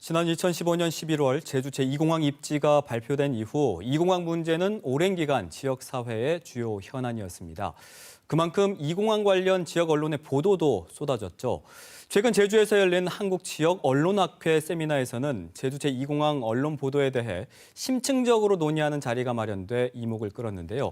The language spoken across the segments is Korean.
지난 2015년 11월 제주 제2공항 입지가 발표된 이후 이 공항 문제는 오랜 기간 지역사회의 주요 현안이었습니다. 그만큼 이 공항 관련 지역 언론의 보도도 쏟아졌죠. 최근 제주에서 열린 한국 지역 언론학회 세미나에서는 제주 제2공항 언론 보도에 대해 심층적으로 논의하는 자리가 마련돼 이목을 끌었는데요.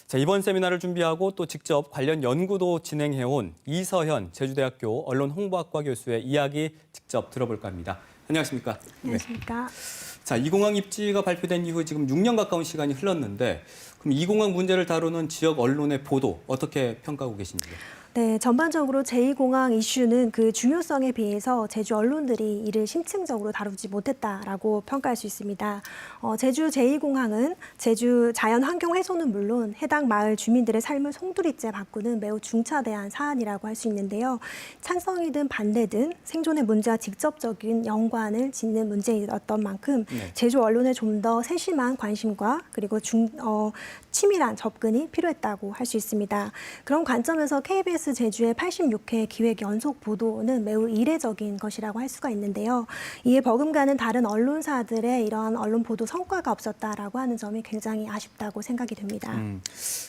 자, 이번 세미나를 준비하고 또 직접 관련 연구도 진행해온 이서현 제주대학교 언론홍보학과 교수의 이야기 직접 들어볼까 합니다. 안녕하십니까? 안녕하십니까? 네. 자, 이 공항 입지가 발표된 이후 지금 6년 가까운 시간이 흘렀는데 그럼 이 공항 문제를 다루는 지역 언론의 보도 어떻게 평가하고 계신지요? 네, 전반적으로 제2공항 이슈는 그 중요성에 비해서 제주 언론들이 이를 심층적으로 다루지 못했다라고 평가할 수 있습니다. 제주 제2공항은 제주 자연환경 훼손은 물론 해당 마을 주민들의 삶을 송두리째 바꾸는 매우 중차대한 사안이라고 할 수 있는데요. 찬성이든 반대든 생존의 문제와 직접적인 연관을 짓는 문제였던 만큼 제주 언론에 좀 더 세심한 관심과 그리고 치밀한 접근이 필요했다고 할 수 있습니다. 그런 관점에서 KBS 제주의 86회 기획 연속 보도는 매우 이례적인 것이라고 할 수가 있는데요. 이에 버금가는 다른 언론사들의 이러한 언론 보도 성과가 없었다라고 하는 점이 굉장히 아쉽다고 생각이 됩니다.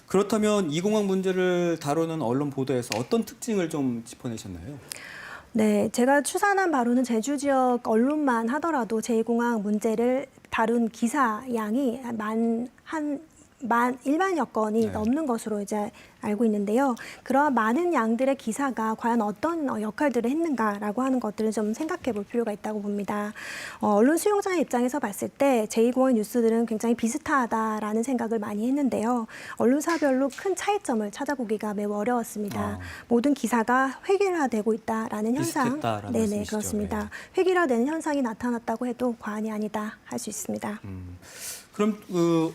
그렇다면 이 공항 문제를 다루는 언론 보도에서 어떤 특징을 좀 짚어내셨나요? 네, 제가 추산한 바로는 제주 지역 언론만 하더라도 제2공항 문제를 다룬 기사 양이 일만여 건이 넘는 것으로 이제 알고 있는데요. 그러한 많은 양들의 기사가 과연 어떤 역할들을 했는가라고 하는 것들을 좀 생각해 볼 필요가 있다고 봅니다. 언론 수용자의 입장에서 봤을 때 제2공항 뉴스들은 굉장히 비슷하다라는 생각을 많이 했는데요. 언론사별로 큰 차이점을 찾아보기가 매우 어려웠습니다. 모든 기사가 획일화되고 있다라는 현상. 네네, 말씀이시죠? 그렇습니다. 네. 획일화되는 현상이 나타났다고 해도 과언이 아니다 할 수 있습니다. 그럼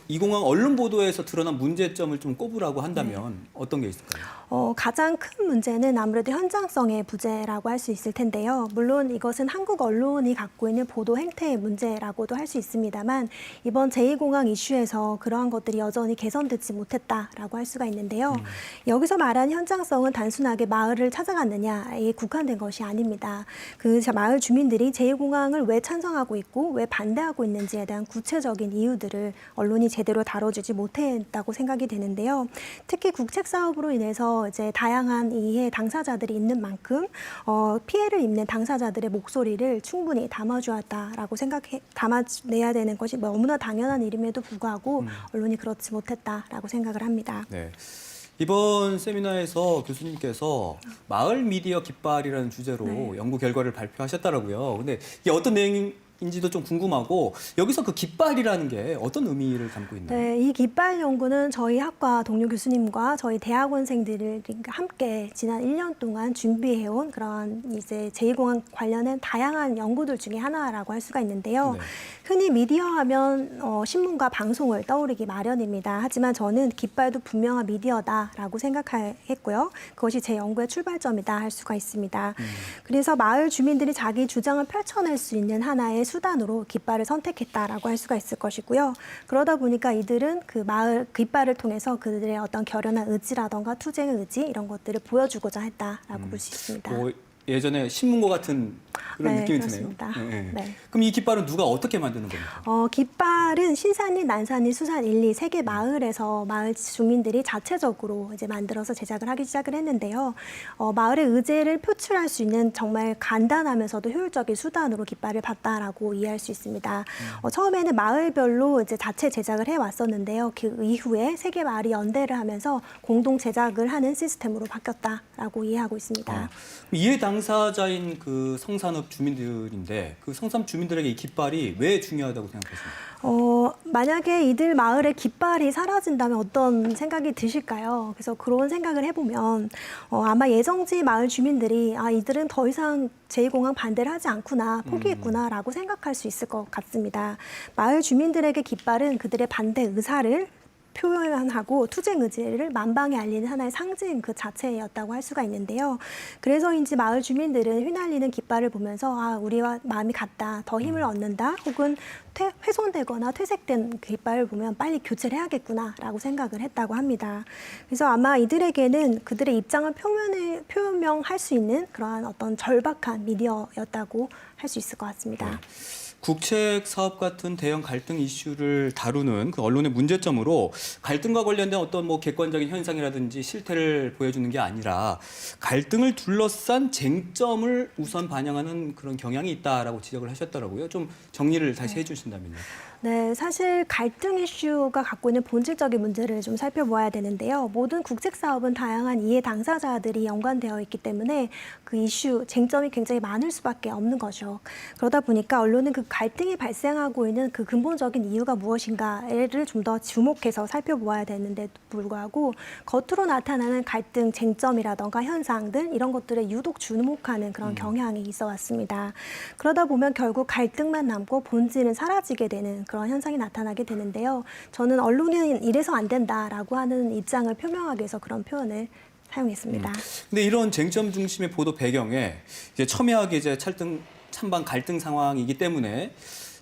이 공항 언론 보도에서 드러난 문제점을 좀 꼽으라고 한다면 어떤 게 있을까요? 가장 큰 문제는 아무래도 현장성의 부재라고 할 수 있을 텐데요. 물론 이것은 한국 언론이 갖고 있는 보도 행태의 문제라고도 할 수 있습니다만 이번 제2공항 이슈에서 그러한 것들이 여전히 개선되지 못했다라고 할 수가 있는데요. 여기서 말하는 현장성은 단순하게 마을을 찾아갔느냐에 국한된 것이 아닙니다. 그 마을 주민들이 제2공항을 왜 찬성하고 있고 왜 반대하고 있는지에 대한 구체적인 이유들을 언론이 제대로 다뤄주지 못했다고 생각이 되는데요. 특히 국책 사업으로 인해서 이제 다양한 이해 당사자들이 있는 만큼 피해를 입는 당사자들의 목소리를 충분히 담아주었다라고 담아내야 되는 것이 너무나 당연한 일임에도 불구하고 언론이 그렇지 못했다라고 생각을 합니다. 네. 이번 세미나에서 교수님께서 마을 미디어 깃발이라는 주제로 연구 결과를 발표하셨더라고요. 근데 이게 어떤 내용인지도 좀 궁금하고 여기서 그 깃발이라는 게 어떤 의미를 담고 있나요? 네, 이 깃발 연구는 저희 학과 동료 교수님과 저희 대학원생들이 함께 지난 1년 동안 준비해온 그런 이제 제2공항 관련된 다양한 연구들 중에 하나라고 할 수가 있는데요. 흔히 미디어 하면 신문과 방송을 떠오르기 마련입니다. 하지만 저는 깃발도 분명한 미디어다라고 생각했고요. 그것이 제 연구의 출발점이다 할 수가 있습니다. 그래서 마을 주민들이 자기 주장을 펼쳐낼 수 있는 하나의 수단으로 깃발을 선택했다라고 할 수가 있을 것이고요. 그러다 보니까 이들은 그 마을 깃발을 통해서 그들의 어떤 결연한 의지라던가 투쟁의 의지 이런 것들을 보여주고자 했다라고 볼 수 있습니다. 예전에 신문과 같은 그런 느낌이 그렇습니다. 드네요. 네. 그럼 이 깃발은 누가 어떻게 만드는 겁니까? 깃발은 신산리, 난산리, 수산 1, 2 세 개 마을에서 마을 주민들이 자체적으로 이제 만들어서 제작을 하기 시작을 했는데요. 마을의 의제를 표출할 수 있는 정말 간단하면서도 효율적인 수단으로 깃발을 봤다라고 이해할 수 있습니다. 처음에는 마을별로 이제 자체 제작을 해왔었는데요. 그 이후에 세 개 마을이 연대를 하면서 공동 제작을 하는 시스템으로 바뀌었다라고 이해하고 있습니다. 이해 당사자인 그 성산읍 주민들인데 그 성산읍 주민들에게 이 깃발이 왜 중요하다고 생각하십니까? 만약에 이들 마을의 깃발이 사라진다면 어떤 생각이 드실까요? 그래서 그런 생각을 해보면 아마 예정지 마을 주민들이 이들은 더 이상 제2공항 반대를 하지 않구나, 포기했구나라고 생각할 수 있을 것 같습니다. 마을 주민들에게 깃발은 그들의 반대 의사를 표현하고 투쟁 의지를 만방에 알리는 하나의 상징 그 자체였다고 할 수가 있는데요. 그래서인지 마을 주민들은 휘날리는 깃발을 보면서 아, 우리와 마음이 같다, 더 힘을 얻는다, 혹은 훼손되거나 퇴색된 그 깃발을 보면 빨리 교체를 해야겠구나라고 생각을 했다고 합니다. 그래서 아마 이들에게는 그들의 입장을 표명할 수 있는 그러한 어떤 절박한 미디어였다고 할 수 있을 것 같습니다. 국책 사업 같은 대형 갈등 이슈를 다루는 그 언론의 문제점으로 갈등과 관련된 어떤 뭐 객관적인 현상이라든지 실태를 보여주는 게 아니라 갈등을 둘러싼 쟁점을 우선 반영하는 그런 경향이 있다라고 지적을 하셨더라고요. 좀 정리를 다시 해주신다면요. 네, 사실 갈등 이슈가 갖고 있는 본질적인 문제를 좀 살펴보아야 되는데요. 모든 국책 사업은 다양한 이해 당사자들이 연관되어 있기 때문에 그 이슈, 쟁점이 굉장히 많을 수밖에 없는 거죠. 그러다 보니까 언론은 그 갈등이 발생하고 있는 그 근본적인 이유가 무엇인가를 좀 더 주목해서 살펴보아야 되는데도 불구하고 겉으로 나타나는 갈등 쟁점이라던가 현상들 이런 것들에 유독 주목하는 그런 경향이 있어 왔습니다. 그러다 보면 결국 갈등만 남고 본질은 사라지게 되는 그런 현상이 나타나게 되는데요. 저는 언론은 이래서 안 된다라고 하는 입장을 표명하기 위해서 그런 표현을 사용했습니다. 근데 이런 쟁점 중심의 보도 배경에 이제 첨예하게 이제 찬반 갈등 상황이기 때문에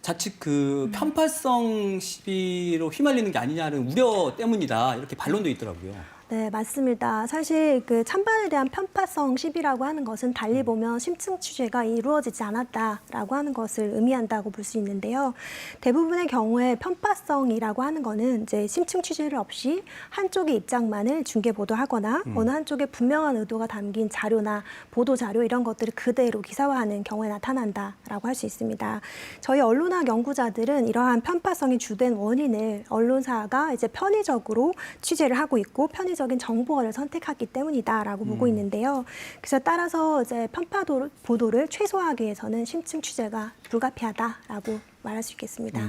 자칫 그 편파성 시비로 휘말리는 게 아니냐는 우려 때문이다 이렇게 반론도 있더라고요. 네, 맞습니다. 사실 그 찬반에 대한 편파성 시비라고 하는 것은 달리 보면 심층 취재가 이루어지지 않았다라고 하는 것을 의미한다고 볼 수 있는데요. 대부분의 경우에 편파성이라고 하는 거는 이제 심층 취재를 없이 한쪽의 입장만을 중계 보도하거나 어느 한쪽에 분명한 의도가 담긴 자료나 보도 자료 이런 것들을 그대로 기사화하는 경우에 나타난다라고 할 수 있습니다. 저희 언론학 연구자들은 이러한 편파성이 주된 원인을 언론사가 이제 편의적으로 취재를 하고 있고 적인 정보원을 선택하기 때문이다라고 보고 있는데요. 그래서 따라서 이제 편파 보도를 최소화하기 위해서는 심층 취재가 불가피하다라고 말할 수 있겠습니다.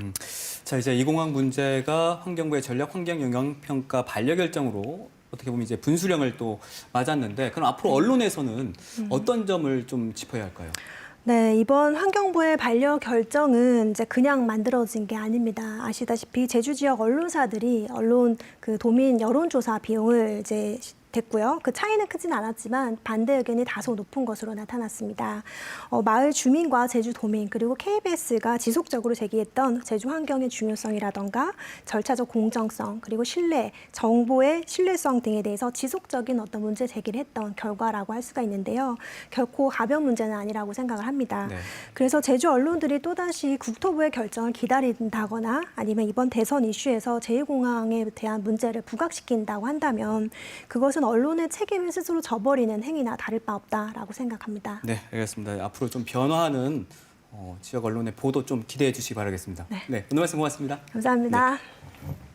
자, 이제 이공항 문제가 환경부의 전략 환경 영향 평가 반려 결정으로 어떻게 보면 이제 분수령을 또 맞았는데 그럼 앞으로 언론에서는 어떤 점을 좀 짚어야 할까요? 네, 이번 환경부의 반려 결정은 이제 그냥 만들어진 게 아닙니다. 아시다시피 제주 지역 언론사들이 언론 그 도민 여론조사 비용을 이제 됐고요. 그 차이는 크진 않았지만 반대 의견이 다소 높은 것으로 나타났습니다. 마을 주민과 제주 도민 그리고 KBS가 지속적으로 제기했던 제주 환경의 중요성이라던가 절차적 공정성 그리고 신뢰, 정보의 신뢰성 등에 대해서 지속적인 어떤 문제 제기를 했던 결과라고 할 수가 있는데요. 결코 가벼운 문제는 아니라고 생각을 합니다. 네. 그래서 제주 언론들이 또다시 국토부의 결정을 기다린다거나 아니면 이번 대선 이슈에서 제1공항에 대한 문제를 부각시킨다고 한다면 그것은 언론의 책임을 스스로 져버리는 행위나 다를 바 없다라고 생각합니다. 네, 알겠습니다. 앞으로 좀 변화하는 지역 언론의 보도 좀 기대해 주시기 바라겠습니다. 네, 오늘 말씀 고맙습니다. 감사합니다. 네.